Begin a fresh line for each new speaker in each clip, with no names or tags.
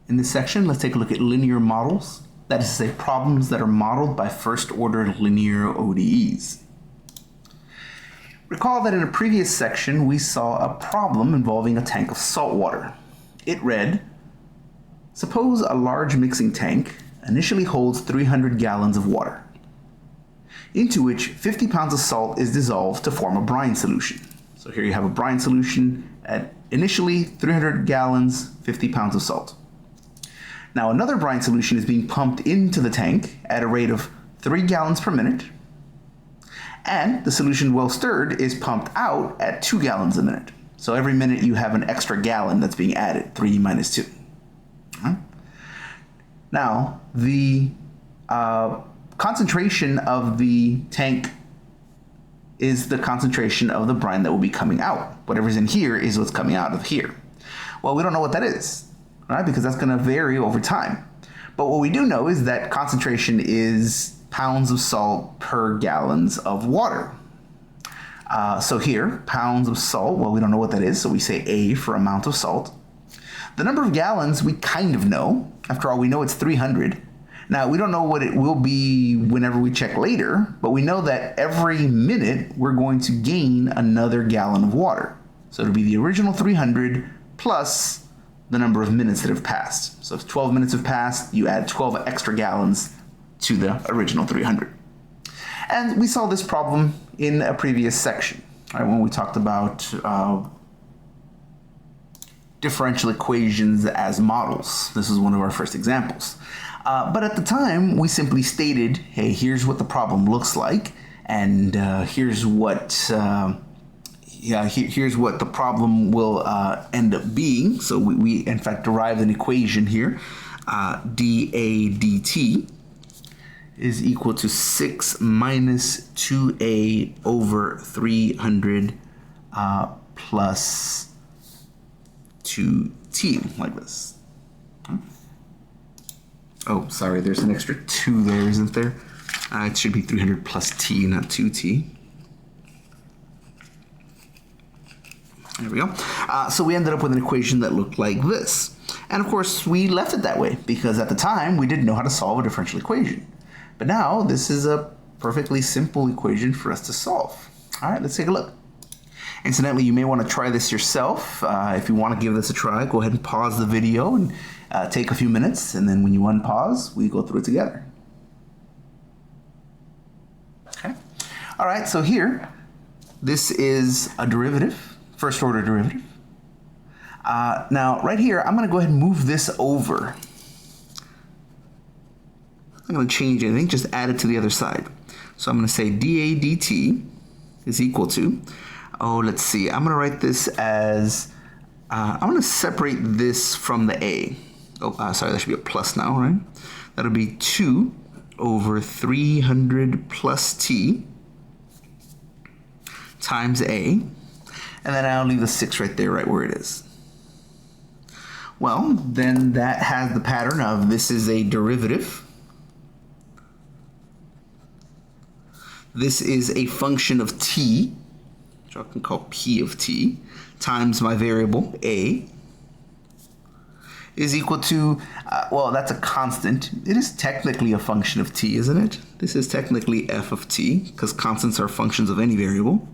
In this section, let's take a look at linear models. That is to say, problems that are modeled by first-order linear ODEs. Recall that in a previous section, we saw a problem involving a tank of salt water. It read, suppose a large mixing tank initially holds 300 gallons of water, into which 50 pounds of salt is dissolved to form a brine solution. So here you have a brine solution at initially 300 gallons, 50 pounds of salt. Now another brine solution is being pumped into the tank at a rate of 3 gallons per minute, and the solution well stirred is pumped out at 2 gallons a minute. So every minute you have an extra gallon that's being added, 3 minus 2. Now the concentration of the tank is the concentration of the brine that will be coming out. Whatever's in here is what's coming out of here. Well, we don't know what that is. Right? Because that's going to vary over time. But what we do know is that concentration is pounds of salt per gallons of water. So here, pounds of salt, well, we don't know what that is, so we say A for amount of salt. The number of gallons we kind of know. After all, we know it's 300. Now, we don't know what it will be whenever we check later, but we know that every minute we're going to gain another gallon of water. So it'll be the original 300 plus the number of minutes that have passed. So if 12 minutes have passed, you add 12 extra gallons to the original 300. And we saw this problem in a previous section, right, when we talked about differential equations as models. This is one of our first examples. But at the time, we simply stated, hey, here's what the problem looks like, and here's what here's what the problem will end up being. So we in fact derived an equation here. dA dt is equal to 6 minus 2a over 300 plus 2t, like this. Oh, sorry, there's an extra 2 there, isn't there? It should be 300 plus t, not 2t. There we go. So we ended up with an equation that looked like this. And of course, we left it that way because at the time, we didn't know how to solve a differential equation. But now, this is a perfectly simple equation for us to solve. All right, let's take a look. Incidentally, you may want to try this yourself. If you want to give this a try, go ahead and pause the video and take a few minutes. And then when you unpause, we go through it together. Okay. All right, so here, this is a derivative. First order derivative. Now, right here, I'm going to go ahead and move this over. I'm going to change anything, just add it to the other side. So I'm going to say dA dt is equal to, let's see, I'm going to write this as, I'm going to separate this from the A. Sorry, that should be a plus now, right? That'll be 2 over 300 plus t times A. And then I'll leave the 6 right there, right where it is. Well, then that has the pattern of this is a derivative. This is a function of t, which I can call p of t, times my variable a, is equal to, well, that's a constant. It is technically a function of t, isn't it? This is technically f of t, because constants are functions of any variable.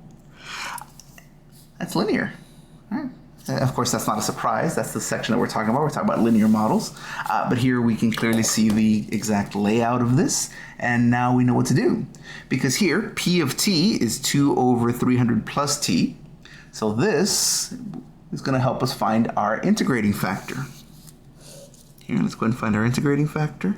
That's linear. Right. Of course, that's not a surprise. That's the section that we're talking about. We're talking about linear models. But here we can clearly see the exact layout of this. And now we know what to do. Because here, p of t is 2 over 300 plus t. So this is going to help us find our integrating factor. Here, let's go ahead and find our integrating factor.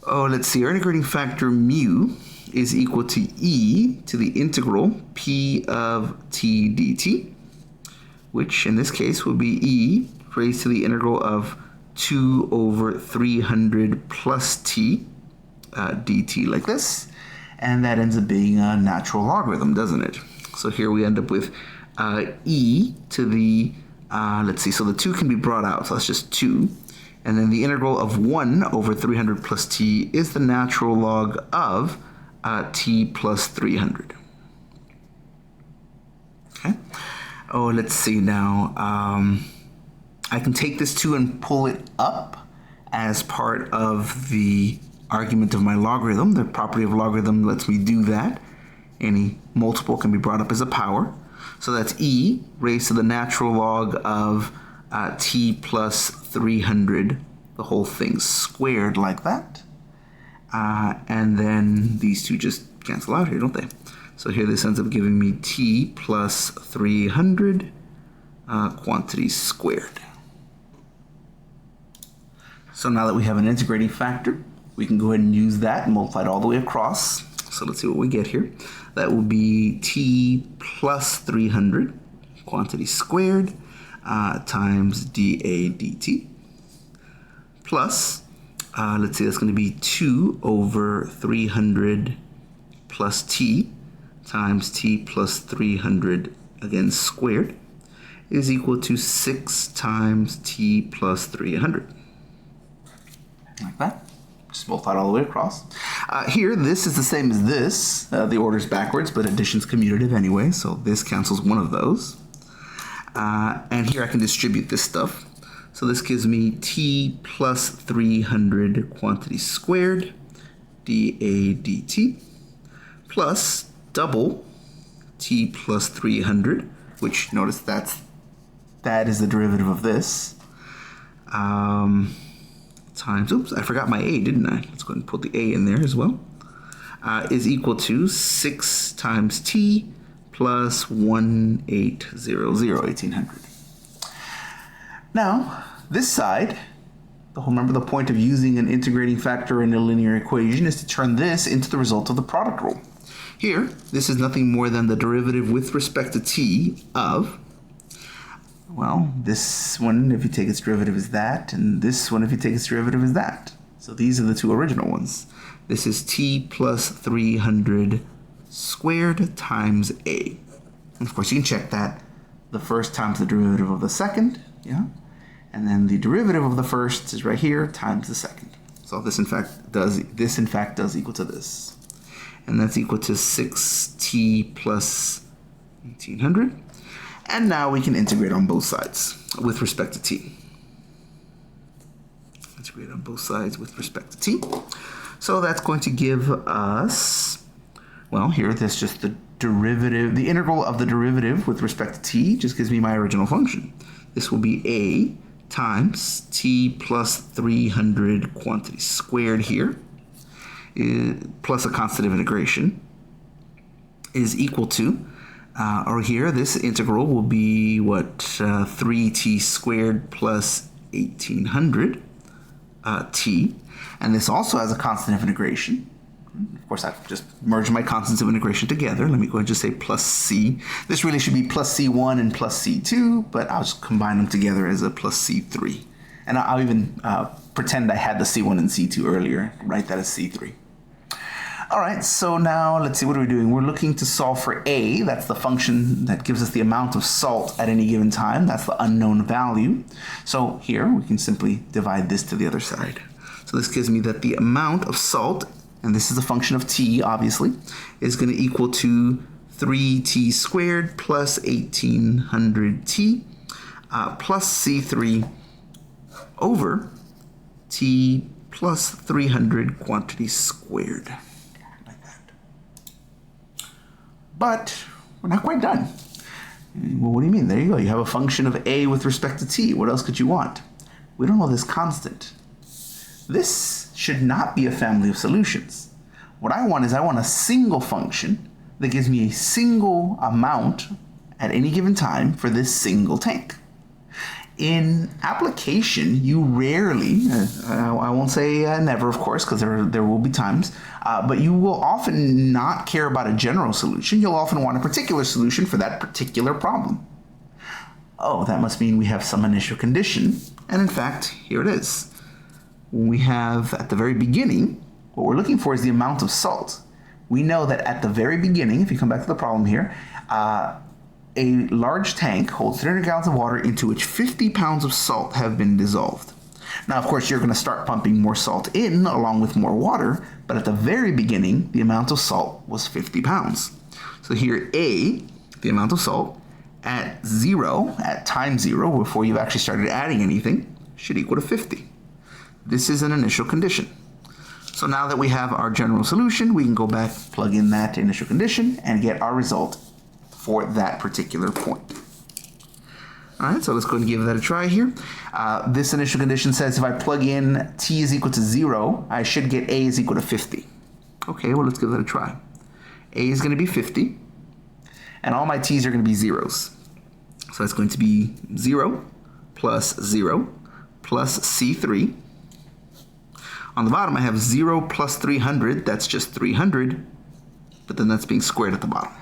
Let's see, our integrating factor mu is equal to e to the integral p of t dt, which in this case will be e raised to the integral of 2 over 300 plus t dt, like this. And that ends up being a natural logarithm, doesn't it? So here we end up with e to the, let's see, so the 2 can be brought out, so that's just 2. And then the integral of 1 over 300 plus t is the natural log of t plus 300. Okay. Oh, let's see now. I can take this 2 and pull it up as part of the argument of my logarithm. The property of logarithm lets me do that. Any multiple can be brought up as a power. So that's e raised to the natural log of t plus 300, the whole thing squared like that. And then these two just cancel out here, don't they? So here this ends up giving me t plus 300 quantity squared. So now that we have an integrating factor, we can go ahead and use that and multiply it all the way across. So let's see what we get here. That will be t plus 300 quantity squared times dA dt plus, let's see, that's going to be 2 over 300 plus t times t plus 300, again squared, is equal to 6 times t plus 300. Like that. Just multiply it all the way across. Here, this is the same as this. The order's backwards, but addition's commutative anyway, so this cancels one of those. And here I can distribute this stuff. So this gives me t plus 300 quantity squared dA dt plus double t plus 300, which notice that is the derivative of this. Times, oops, I forgot my a, didn't I? Let's go ahead and put the a in there as well. Is equal to 6 times t plus 1800. Now, this side, remember the point of using an integrating factor in a linear equation is to turn this into the result of the product rule. Here, this is nothing more than the derivative with respect to t of, well, this one, if you take its derivative, is that, and this one, if you take its derivative, is that. So these are the two original ones. This is t plus 300 squared times a. And of course, you can check that. The first times the derivative of the second, yeah? And then the derivative of the first is right here times the second. So this in fact does equal to this. And that's equal to 6t plus 1800. And now we can integrate on both sides with respect to t. Integrate on both sides with respect to t. So that's going to give us, well, here that's just the derivative, the integral of the derivative with respect to t just gives me my original function. This will be a times t plus 300 quantity squared here, plus a constant of integration, is equal to, or here, this integral will be, what, 3t squared plus 1800 t. And this also has a constant of integration. Of course, I've just merged my constants of integration together. Let me go ahead and just say plus c. This really should be plus c1 and plus c2, but I'll just combine them together as a plus c3. And I'll even pretend I had the c1 and c2 earlier, write that as c3. All right, so now let's see, what are we doing? We're looking to solve for a. That's the function that gives us the amount of salt at any given time. That's the unknown value. So here we can simply divide this to the other side. So this gives me that the amount of salt, and this is a function of t, obviously, is going to equal to 3t squared plus 1800t plus c3 over t plus 300 quantity squared. But we're not quite done. Well, what do you mean? There you go. You have a function of a with respect to t. What else could you want? We don't know this constant. This should not be a family of solutions. What I want is I want a single function that gives me a single amount at any given time for this single tank. In application, you rarely, I won't say never, of course, because there will be times, but you will often not care about a general solution. You'll often want a particular solution for that particular problem. Oh, that must mean we have some initial condition. And in fact, here it is. We have, at the very beginning, what we're looking for is the amount of salt. We know that at the very beginning, if you come back to the problem here, a large tank holds 300 gallons of water into which 50 pounds of salt have been dissolved. Now, of course, you're going to start pumping more salt in along with more water, but at the very beginning, the amount of salt was 50 pounds. So here, A, the amount of salt, at 0, at time 0, before you've actually started adding anything, should equal to 50. This is an initial condition. So now that we have our general solution, we can go back, plug in that initial condition, and get our result for that particular point. All right, so let's go and give that a try here. This initial condition says if I plug in t is equal to 0, I should get a is equal to 50. Okay, well, let's give that a try. A is going to be 50, and all my t's are going to be zeros. So it's going to be 0 plus 0 plus C3. On the bottom, I have 0 plus 300. That's just 300, but then that's being squared at the bottom.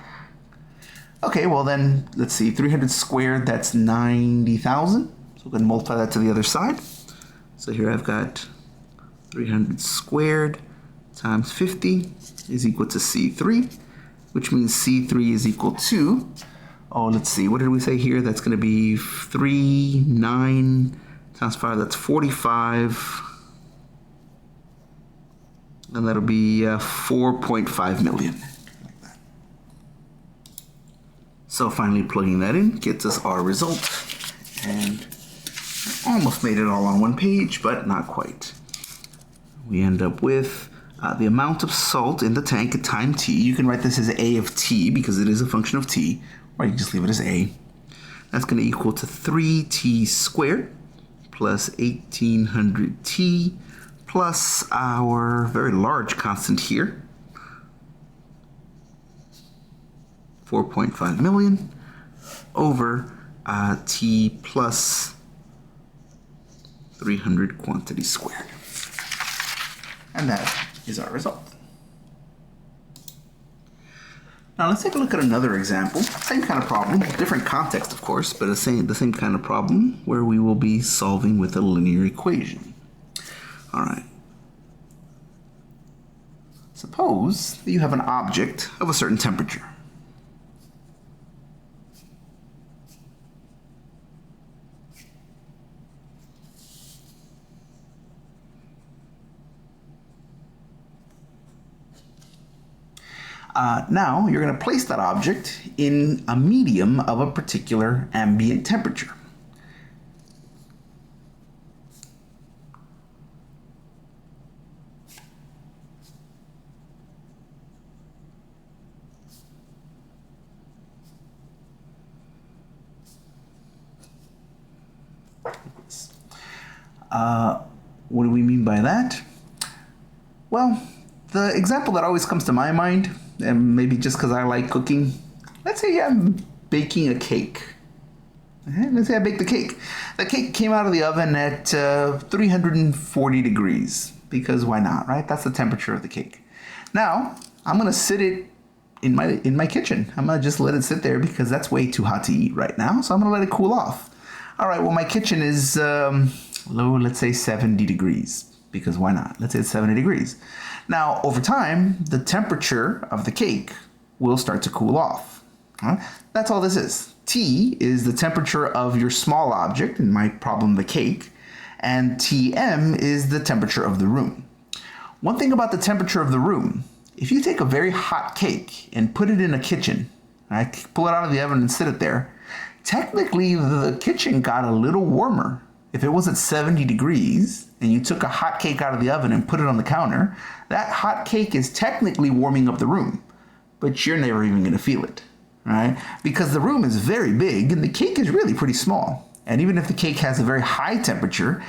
Okay, well then, let's see, 300 squared, that's 90,000. So we're going to multiply that to the other side. So here I've got 300 squared times 50 is equal to C3, which means C3 is equal to, let's see, what did we say here? That's going to be 9 times 5, that's 45. And that'll be 4.5 million. Like that. So finally plugging that in gets us our result. And almost made it all on one page, but not quite. We end up with the amount of salt in the tank at time t. You can write this as A of t because it is a function of t, or you can just leave it as A. That's going to equal to 3t squared plus 1800t plus our very large constant here, 4.5 million, over t plus 300 quantity squared. And that is our result. Now let's take a look at another example. Same kind of problem, different context of course, but the same kind of problem where we will be solving with a linear equation. All right. Suppose that you have an object of a certain temperature. Now you're going to place that object in a medium of a particular ambient temperature. What do we mean by that? Well, the example that always comes to my mind, and maybe just because I like cooking, let's say I'm baking a cake. Let's say I baked the cake. The cake came out of the oven at 340 degrees, because why not, right? That's the temperature of the cake. Now, I'm going to sit it in my kitchen. I'm going to just let it sit there because that's way too hot to eat right now, so I'm going to let it cool off. All right, well, my kitchen is low, let's say 70 degrees, because why not? Let's say it's 70 degrees. Now, over time, the temperature of the cake will start to cool off. That's all this is. T is the temperature of your small object, in my problem, the cake, and Tm is the temperature of the room. One thing about the temperature of the room, if you take a very hot cake and put it in a kitchen, right, pull it out of the oven and sit it there, technically the kitchen got a little warmer. If it was at 70 degrees and you took a hot cake out of the oven and put it on the counter, that hot cake is technically warming up the room, but you're never even going to feel it, right? Because the room is very big and the cake is really pretty small. And even if the cake has a very high temperature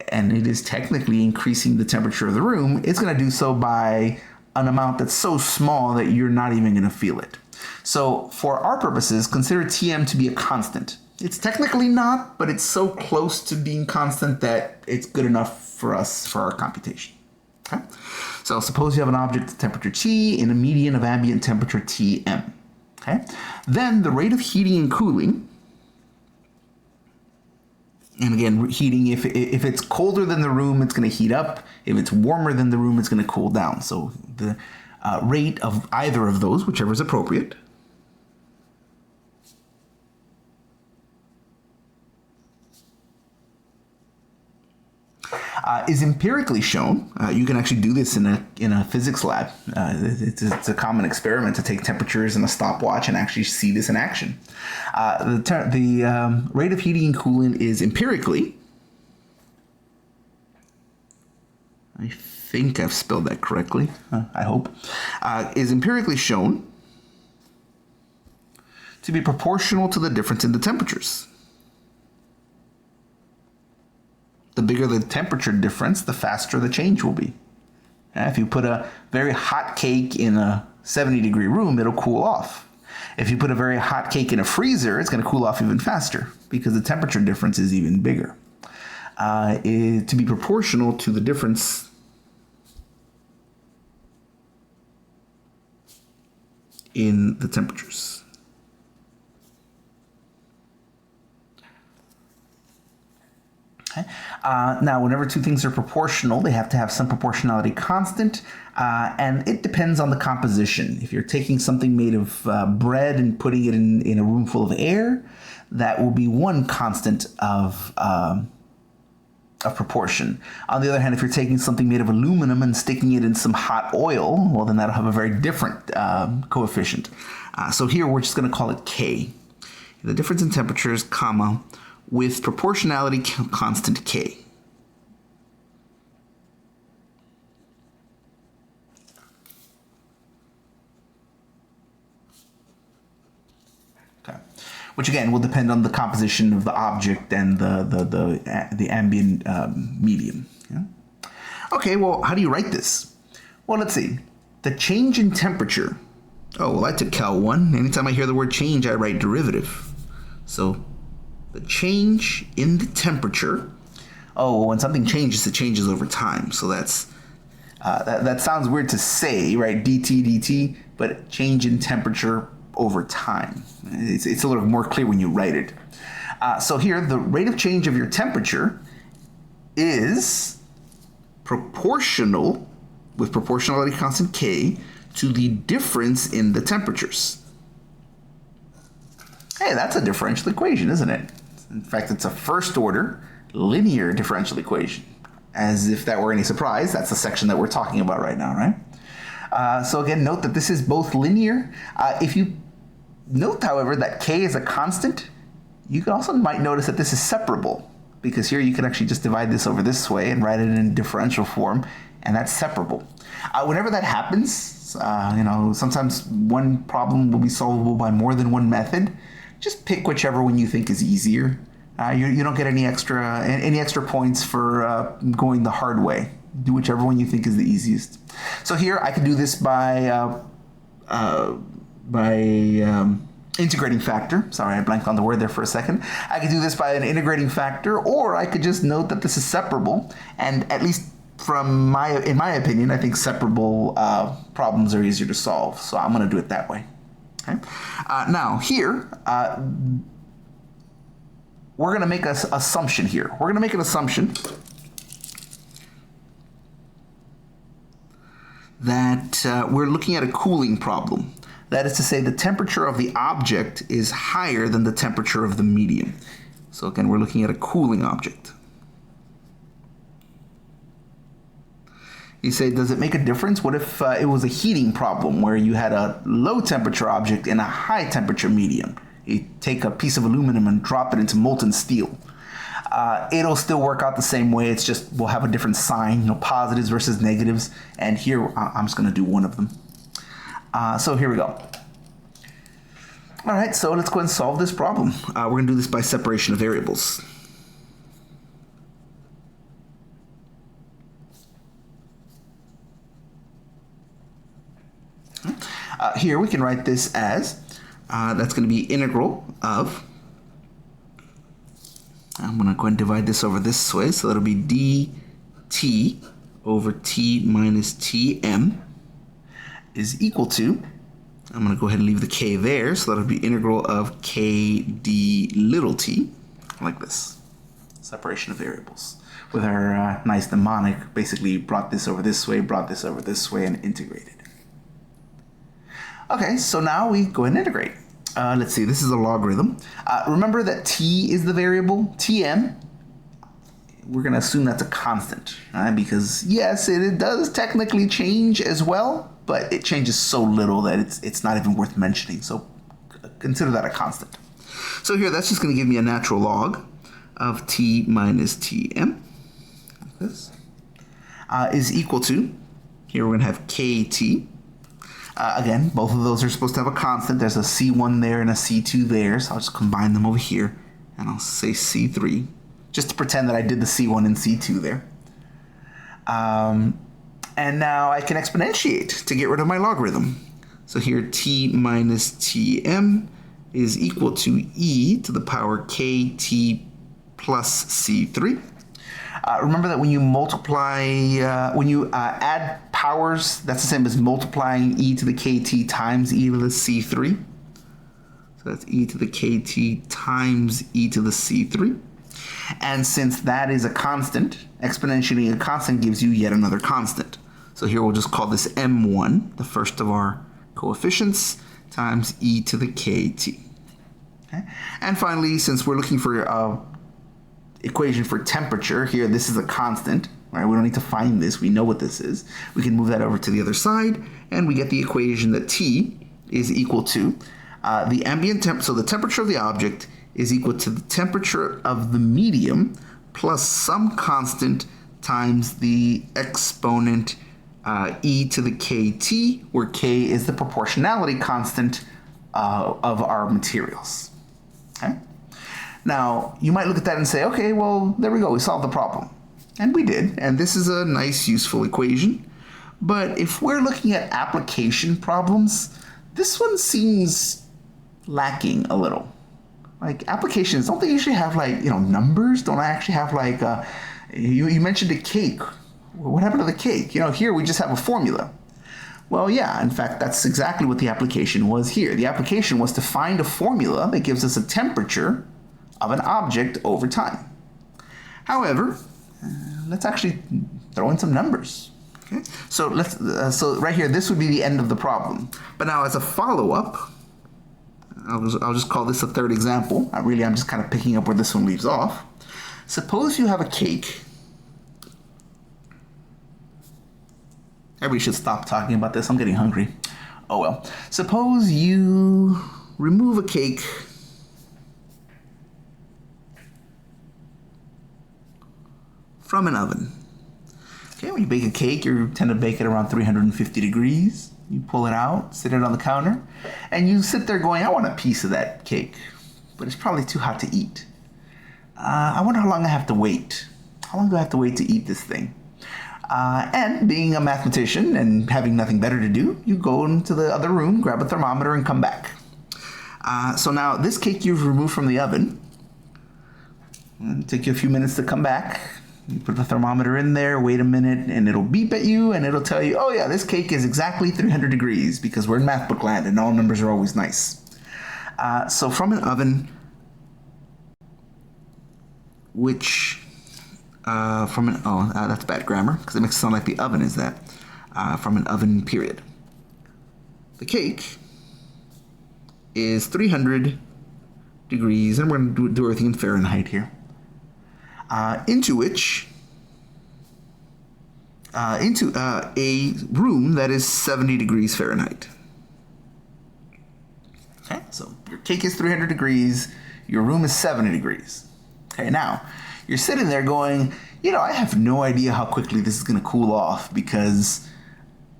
and it is technically increasing the temperature of the room, it's going to do so by an amount that's so small that you're not even going to feel it. So for our purposes, consider Tm to be a constant. It's technically not, but it's so close to being constant that it's good enough for us for our computation. Okay? So suppose you have an object of temperature T in a median of ambient temperature Tm. Okay? Then the rate of heating and cooling, and again, heating, if it's colder than the room, it's going to heat up. If it's warmer than the room, it's going to cool down. So the rate of either of those, whichever is appropriate, is empirically shown. You can actually do this in a physics lab. It's a common experiment to take temperatures in a stopwatch and actually see this in action. The rate of heating and cooling is empirically, I think I've spelled that correctly, I hope, is empirically shown to be proportional to the difference in the temperatures. The bigger the temperature difference, the faster the change will be. If you put a very hot cake in a 70-degree room, it'll cool off. If you put a very hot cake in a freezer, it's going to cool off even faster because the temperature difference is even bigger. To be proportional to the difference in the temperatures. Okay. Now, whenever two things are proportional, they have to have some proportionality constant, and it depends on the composition. If you're taking something made of bread and putting it in a room full of air, that will be one constant of proportion. On the other hand, if you're taking something made of aluminum and sticking it in some hot oil, well, then that'll have a very different coefficient. So here we're just going to call it K. The difference in temperatures, comma, with proportionality constant K. Okay. Which again will depend on the composition of the object and the ambient medium. Yeah? Okay, well, how do you write this? Well, let's see. The change in temperature. Oh, well, I took Cal 1. Anytime I hear the word change, I write derivative. So the change in the temperature. Oh, when something changes, it changes over time. So that's that sounds weird to say, right? dt, but change in temperature over time. It's a little more clear when you write it. So here, the rate of change of your temperature is proportional, with proportionality constant K, to the difference in the temperatures. Hey, that's a differential equation, isn't it? In fact, it's a first order linear differential equation. As if that were any surprise, that's the section that we're talking about right now, right? So again, note that this is both linear. If you note, however, that K is a constant, you also might notice that this is separable, because here you can actually just divide this over this way and write it in differential form, and that's separable. Whenever that happens, sometimes one problem will be solvable by more than one method. Just pick whichever one you think is easier. You don't get any extra points for going the hard way. Do whichever one you think is the easiest. So here I can do this by integrating factor. Sorry, I blanked on the word there for a second. I could do this by an integrating factor, or I could just note that this is separable. And at least in my opinion, I think separable problems are easier to solve. So I'm going to do it that way. Okay. Now here, we're going to make an assumption here. We're going to make an assumption that we're looking at a cooling problem. That is to say, the temperature of the object is higher than the temperature of the medium. So again, we're looking at a cooling object. You say, does it make a difference? What if it was a heating problem where you had a low temperature object and a high temperature medium? You take a piece of aluminum and drop it into molten steel. It'll still work out the same way. It's just we'll have a different sign, positives versus negatives. And here I'm just going to do one of them. So here we go. All right, so let's go ahead and solve this problem. We're going to do this by separation of variables. Here we can write this as, that's going to be integral of, I'm going to go ahead and divide this over this way, so that'll be dt over t minus tm is equal to, I'm going to go ahead and leave the k there, so that'll be integral of k d little t, like this. Separation of variables. With our nice mnemonic, basically brought this over this way, and integrated. Okay, so now we go ahead and integrate. Let's see, this is a logarithm. Remember that t is the variable. Tm, we're going to assume that's a constant, right? Because yes, it does technically change as well, but it changes so little that it's not even worth mentioning. So consider that a constant. So here, that's just going to give me a natural log of t minus tm. Like this is equal to, here we're going to have kt. Again, both of those are supposed to have a constant. There's a C1 there and a C2 there, so I'll just combine them over here, and I'll say C3, just to pretend that I did the C1 and C2 there. And now I can exponentiate to get rid of my logarithm. So here, t minus tm is equal to e to the power kt plus C3. Remember that when you multiply, when you add powers, that's the same as multiplying e to the kt times e to the c3. So that's e to the kt times e to the c3. And since that is a constant, exponentiating a constant gives you yet another constant. So here we'll just call this m1, the first of our coefficients, times e to the kt. Okay? And finally, since we're looking for equation for temperature, here this is a constant, right? We don't need to find this, we know what this is. We can move that over to the other side, and we get the equation that T is equal to the ambient temp, so the temperature of the object is equal to the temperature of the medium plus some constant times the exponent e to the kt, where k is the proportionality constant of our materials. Okay? Now, you might look at that and say, okay, well, there we go, we solved the problem. And we did, and this is a nice, useful equation. But if we're looking at application problems, this one seems lacking a little. Like, applications, don't they usually have, like, numbers? Don't I actually have, like, you mentioned a cake. What happened to the cake? Here we just have a formula. Well, yeah, in fact, that's exactly what the application was here. The application was to find a formula that gives us a temperature of an object over time. However, let's actually throw in some numbers. Okay, so so right here, this would be the end of the problem. But now, as a follow-up, I'll just call this a third example. I'm just kind of picking up where this one leaves off. Suppose you have a cake. Everybody should stop talking about this. I'm getting hungry. Oh well. Suppose you remove a cake from an oven. Okay, when you bake a cake, you tend to bake it around 350 degrees. You pull it out, sit it on the counter, and you sit there going, I want a piece of that cake, but it's probably too hot to eat. I wonder how long I have to wait. How long do I have to wait to eat this thing? And being a mathematician and having nothing better to do, you go into the other room, grab a thermometer, and come back. So now this cake you've removed from the oven. It'll take you a few minutes to come back. You put the thermometer in there, wait a minute, and it'll beep at you, and it'll tell you, oh yeah, this cake is exactly 300 degrees, because we're in math book land, and all numbers are always nice. So from an oven, that's bad grammar, because it makes it sound like the oven is that. From an oven, period. The cake is 300 degrees, and we're going to do everything in Fahrenheit here. Into a room that is 70 degrees Fahrenheit. Okay, so your cake is 300 degrees, your room is 70 degrees. Okay, now, you're sitting there going, I have no idea how quickly this is going to cool off because,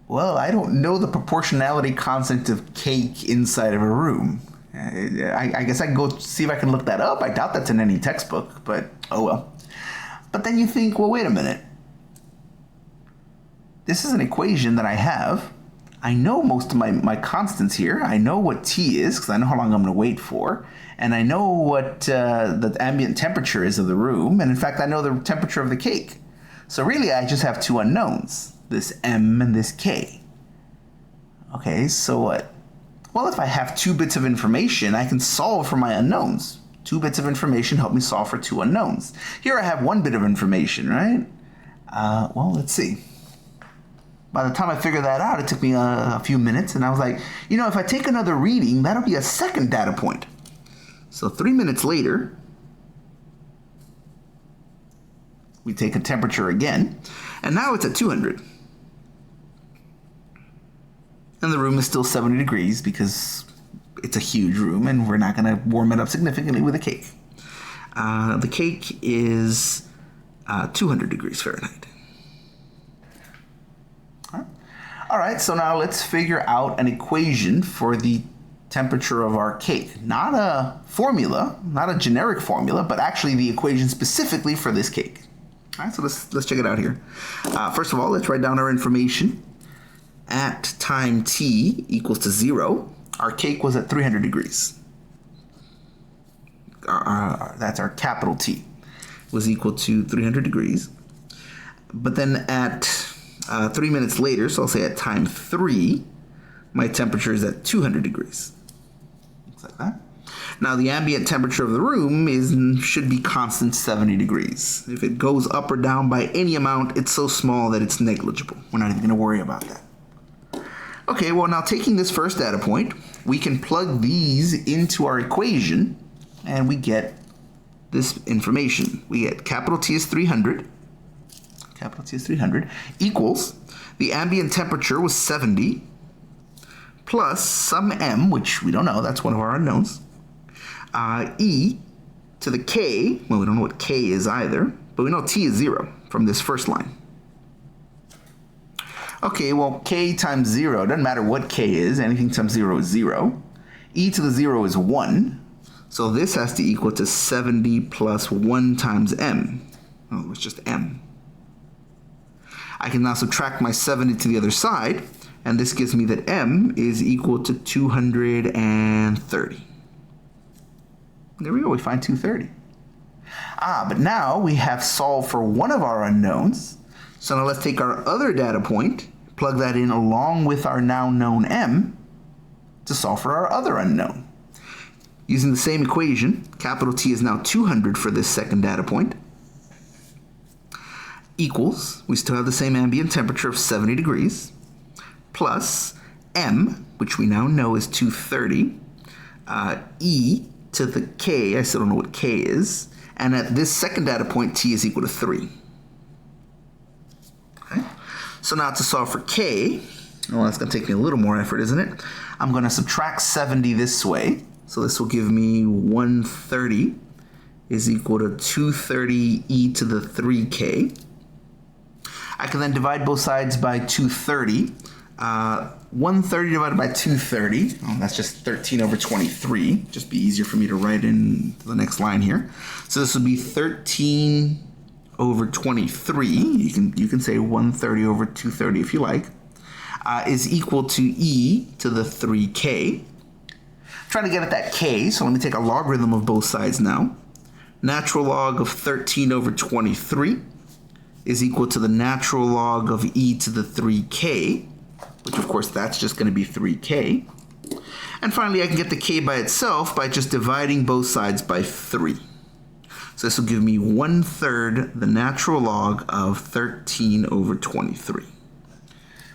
well, I don't know the proportionality constant of cake inside of a room. I guess I can go see if I can look that up. I doubt that's in any textbook, but oh well. But then you think, well, wait a minute. This is an equation that I have. I know most of my constants here. I know what T is because I know how long I'm going to wait for. And I know what the ambient temperature is of the room. And in fact, I know the temperature of the cake. So really, I just have two unknowns, this M and this K. Okay, so what? Well, if I have 2 bits of information, I can solve for my unknowns. 2 bits of information help me solve for 2 unknowns. Here I have 1 bit of information, right? Well, let's see. By the time I figured that out, it took me a few minutes, and I was like, if I take another reading, that'll be a second data point. So 3 minutes later, We take a temperature again, and now it's at 200. And the room is still 70 degrees because it's a huge room and we're not going to warm it up significantly with a cake. The cake is 200 degrees Fahrenheit. All right, so now let's figure out an equation for the temperature of our cake. Not a formula, not a generic formula, but actually the equation specifically for this cake. All right, so let's check it out here. First of all, let's write down our information. At time t equals to 0, our cake was at 300 degrees. That's our capital T. Was equal to 300 degrees. But then at 3 minutes later, so I'll say at time 3, my temperature is at 200 degrees. Looks like that. Now the ambient temperature of the room should be constant 70 degrees. If it goes up or down by any amount, it's so small that it's negligible. We're not even going to worry about that. Okay, well now taking this first data point, we can plug these into our equation and we get this information. We get capital T is 300, capital T is 300, equals the ambient temperature was 70, plus some m, which we don't know, that's one of our unknowns, e to the k, well we don't know what k is either, but we know T is 0 from this first line. Okay, well, k times 0, doesn't matter what k is, anything times 0 is 0. E to the 0 is 1, so this has to equal to 70 plus 1 times m. Oh, it's just m. I can now subtract my 70 to the other side, and this gives me that m is equal to 230. There we go, we find 230. But now we have solved for one of our unknowns. So now let's take our other data point, plug that in along with our now known m to solve for our other unknown. Using the same equation, capital T is now 200 for this second data point, equals, we still have the same ambient temperature of 70 degrees, plus m, which we now know is 230, e to the k, I still don't know what k is, and at this second data point, T is equal to 3. Okay. So now to solve for k, well, that's going to take me a little more effort, isn't it? I'm going to subtract 70 this way. So this will give me 130 is equal to 230 e to the 3k. I can then divide both sides by 230. 130 divided by 230, that's just 13 over 23. Just be easier for me to write in the next line here. So this would be 13 over 23, you can say 130 over 230 if you like, is equal to e to the 3k. I'm trying to get at that k, so let me take a logarithm of both sides now. Natural log of 13 over 23 is equal to the natural log of e to the 3k, which of course that's just going to be 3k. And finally I can get the k by itself by just dividing both sides by 3. So this will give me 1/3 the natural log of 13 over 23.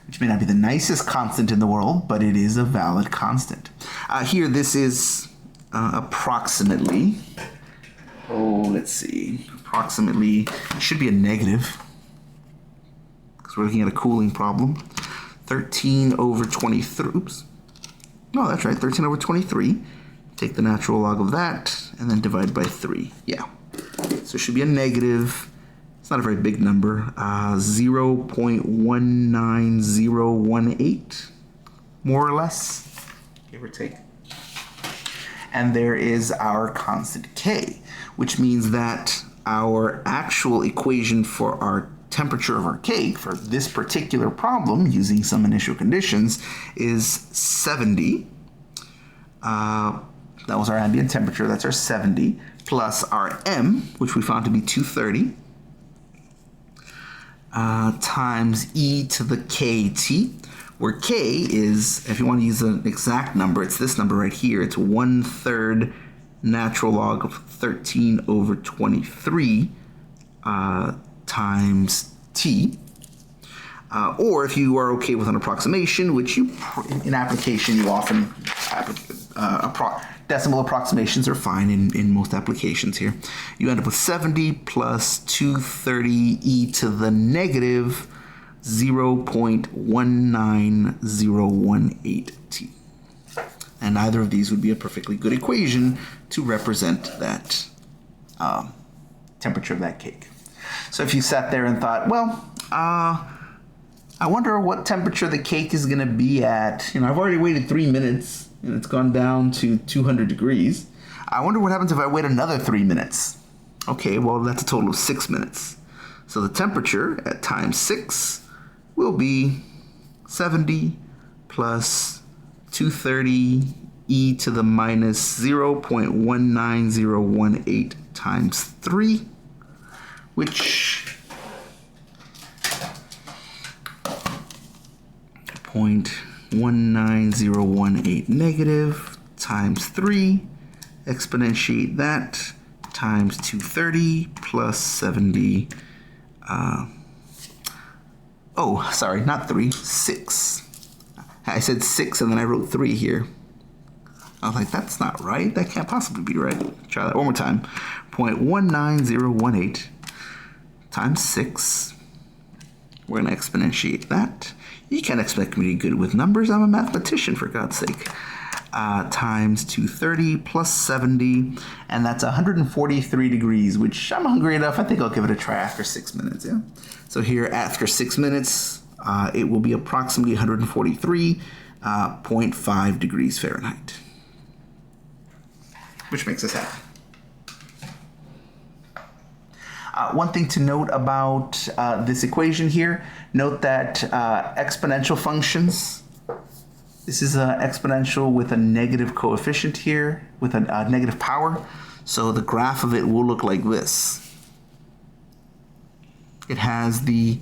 Which may not be the nicest constant in the world, but it is a valid constant. Here this is approximately, let's see, approximately, should be a negative, because we're looking at a cooling problem. 13 over 23, oops. No, that's right, 13 over 23. Take the natural log of that, and then divide by 3. Yeah. So it should be a negative, it's not a very big number, 0.19018, more or less, give or take. And there is our constant K, which means that our actual equation for our temperature of our cake for this particular problem, using some initial conditions, is 70. That was our ambient temperature, that's our 70, plus our m, which we found to be 230, times e to the kt, where k is, if you want to use an exact number, it's this number right here. It's 1/3 natural log of 13 over 23 times t. Or if you are okay with an approximation, which you, in application, you often decimal approximations are fine in most applications here. You end up with 70 plus 230 e to the negative 0.19018t. And either of these would be a perfectly good equation to represent that temperature of that cake. So if you sat there and thought, well, I wonder what temperature the cake is going to be at. You know, I've already waited 3 minutes and it's gone down to 200 degrees. I wonder what happens if I wait another 3 minutes. Okay, well, that's a total of 6 minutes. So the temperature at time 6 will be 70 plus 230 e to the minus 0.19018 times 3, which 0.19018 negative times 3, exponentiate that, times 230 plus 70, oh, sorry, not 3, 6. I said 6 and then I wrote 3 here. I was like, that's not right. That can't possibly be right. Try that one more time. 0.19018 times 6. We're going to exponentiate that. You can't expect me to be good with numbers. I'm a mathematician, for God's sake. Times 230 plus 70, and that's 143 degrees, which I'm hungry enough. I think I'll give it a try after 6 minutes, yeah? So here, after 6 minutes, it will be approximately 143.5 degrees Fahrenheit, which makes us happy. One thing to note about this equation here, note that exponential functions, this is an exponential with a negative coefficient here, with a negative power. So the graph of it will look like this. It has the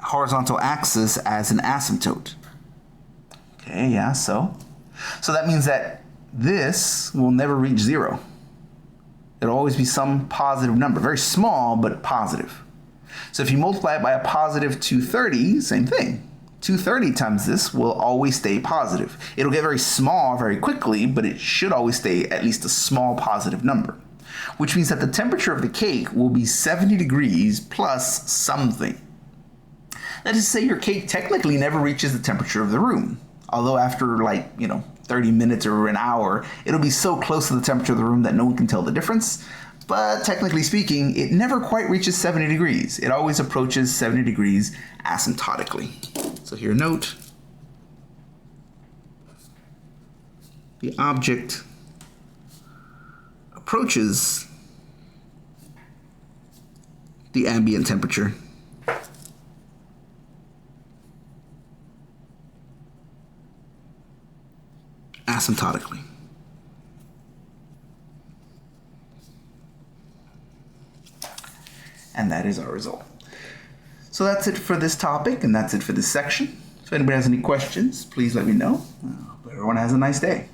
horizontal axis as an asymptote. Okay, yeah, so that means that this will never reach 0. It'll always be some positive number, very small, but positive. So if you multiply it by a positive 230, same thing. 230 times this will always stay positive. It'll get very small very quickly, but it should always stay at least a small positive number, which means that the temperature of the cake will be 70 degrees plus something. That is to say your cake technically never reaches the temperature of the room, although after 30 minutes or an hour, it'll be so close to the temperature of the room that no one can tell the difference. But technically speaking, it never quite reaches 70 degrees. It always approaches 70 degrees asymptotically. So here, note, the object approaches the ambient temperature asymptotically. And that is our result. So that's it for this topic, and that's it for this section. If anybody has any questions, please let me know. Hope everyone has a nice day.